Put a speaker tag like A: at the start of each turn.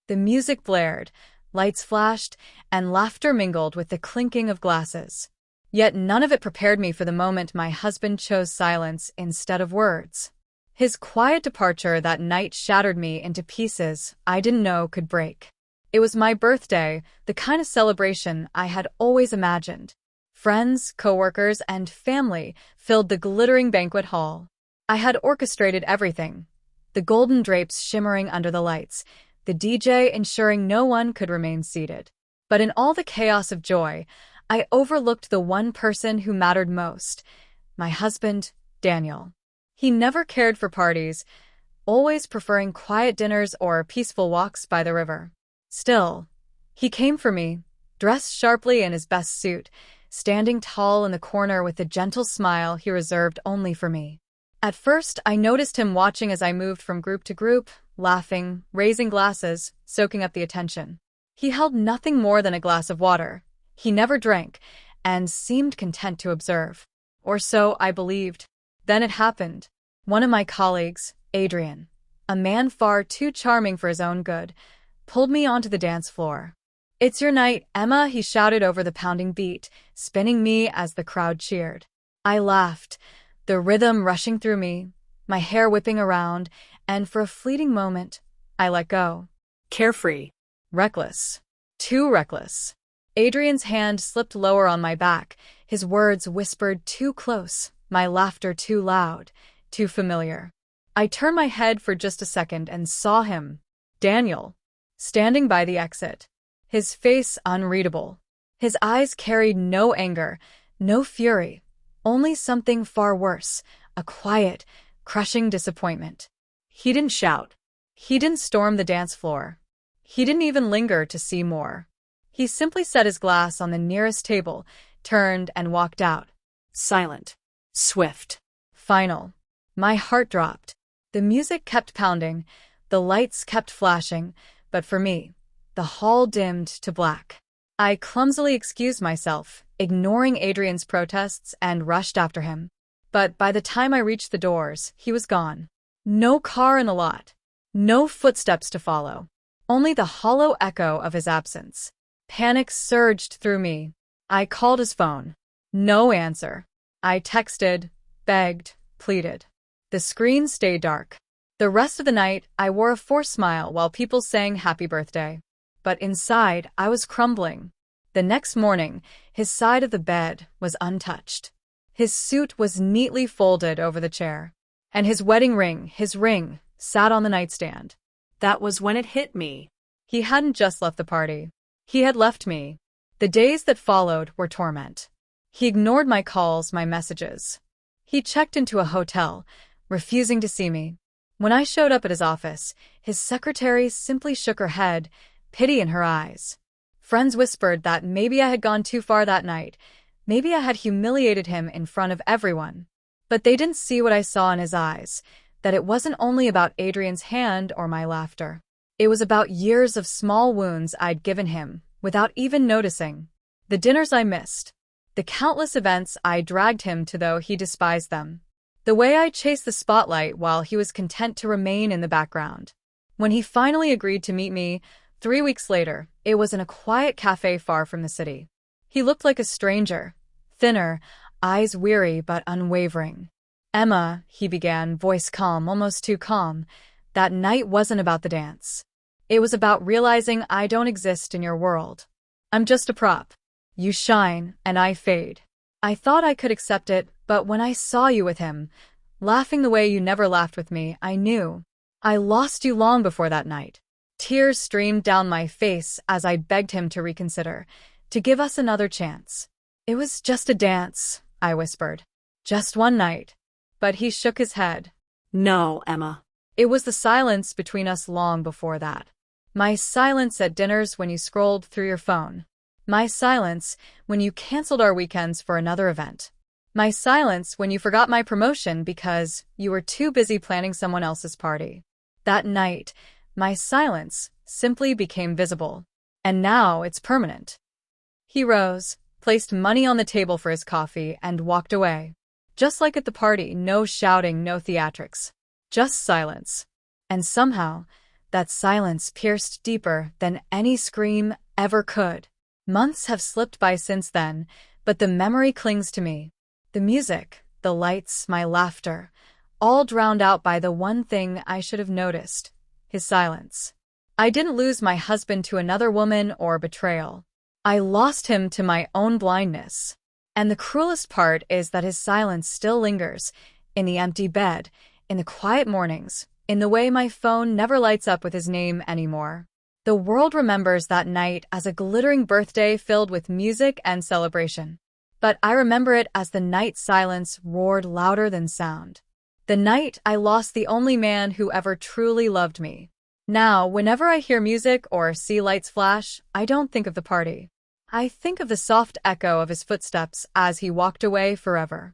A: The music blared, lights flashed, and laughter mingled with the clinking of glasses. Yet none of it prepared me for the moment my husband chose silence instead of words. His quiet departure that night shattered me into pieces I didn't know could break. It was my birthday, the kind of celebration I had always imagined. Friends, coworkers, and family filled the glittering banquet hall. I had orchestrated everything, the golden drapes shimmering under the lights, the DJ ensuring no one could remain seated. But in all the chaos of joy, I overlooked the one person who mattered most, my husband, Daniel. He never cared for parties, always preferring quiet dinners or peaceful walks by the river. Still, he came for me, dressed sharply in his best suit, standing tall in the corner with the gentle smile he reserved only for me. At first, I noticed him watching as I moved from group to group, laughing, raising glasses, soaking up the attention. He held nothing more than a glass of water. He never drank, and seemed content to observe. Or so I believed. Then it happened. One of my colleagues, Adrian, a man far too charming for his own good, pulled me onto the dance floor. "It's your night, Emma," he shouted over the pounding beat, spinning me as the crowd cheered. I laughed, the rhythm rushing through me, my hair whipping around, and for a fleeting moment, I let go. Carefree. Reckless. Too reckless. Adrian's hand slipped lower on my back, his words whispered too close, my laughter too loud, too familiar. I turned my head for just a second and saw him, Daniel, standing by the exit. His face unreadable. His eyes carried no anger, no fury, only something far worse, a quiet, crushing disappointment. He didn't shout. He didn't storm the dance floor. He didn't even linger to see more. He simply set his glass on the nearest table, turned and walked out. Silent. Swift. Final. My heart dropped. The music kept pounding, the lights kept flashing, but for me, the hall dimmed to black. I clumsily excused myself, ignoring Adrian's protests, and rushed after him. But by the time I reached the doors, he was gone. No car in the lot. No footsteps to follow. Only the hollow echo of his absence. Panic surged through me. I called his phone. No answer. I texted, begged, pleaded. The screen stayed dark. The rest of the night, I wore a forced smile while people sang happy birthday. But inside, I was crumbling. The next morning, his side of the bed was untouched. His suit was neatly folded over the chair. And his wedding ring, his ring, sat on the nightstand. That was when it hit me. He hadn't just left the party. He had left me. The days that followed were torment. He ignored my calls, my messages. He checked into a hotel, refusing to see me. When I showed up at his office, his secretary simply shook her head, pity in her eyes. Friends whispered that maybe I had gone too far that night. Maybe I had humiliated him in front of everyone. But they didn't see what I saw in his eyes, that it wasn't only about Adrian's hand or my laughter. It was about years of small wounds I'd given him, without even noticing. The dinners I missed. The countless events I dragged him to though he despised them. The way I chased the spotlight while he was content to remain in the background. When he finally agreed to meet me, 3 weeks later, it was in a quiet cafe far from the city. He looked like a stranger, thinner, eyes weary but unwavering. "Emma," he began, voice calm, almost too calm, "that night wasn't about the dance. It was about realizing I don't exist in your world. I'm just a prop. You shine, and I fade. I thought I could accept it, but when I saw you with him, laughing the way you never laughed with me, I knew. I lost you long before that night." Tears streamed down my face as I begged him to reconsider, to give us another chance. "It was just a dance," I whispered. "Just one night." But he shook his head. "No, Emma." It was the silence between us long before that. My silence at dinners when you scrolled through your phone. My silence when you canceled our weekends for another event. My silence when you forgot my promotion because you were too busy planning someone else's party. That night, my silence simply became visible. And now it's permanent. He rose, placed money on the table for his coffee, and walked away. Just like at the party, no shouting, no theatrics. Just silence. And somehow, That silence pierced deeper than any scream ever could. Months have slipped by since then, but the memory clings to me. The music, the lights, my laughter, all drowned out by the one thing I should have noticed: his silence. I didn't lose my husband to another woman or betrayal. I lost him to my own blindness. And the cruelest part is that his silence still lingers, in the empty bed, in the quiet mornings, in the way my phone never lights up with his name anymore. The world remembers that night as a glittering birthday filled with music and celebration. But I remember it as the night silence roared louder than sound. The night I lost the only man who ever truly loved me. Now, whenever I hear music or see lights flash, I don't think of the party. I think of the soft echo of his footsteps as he walked away forever.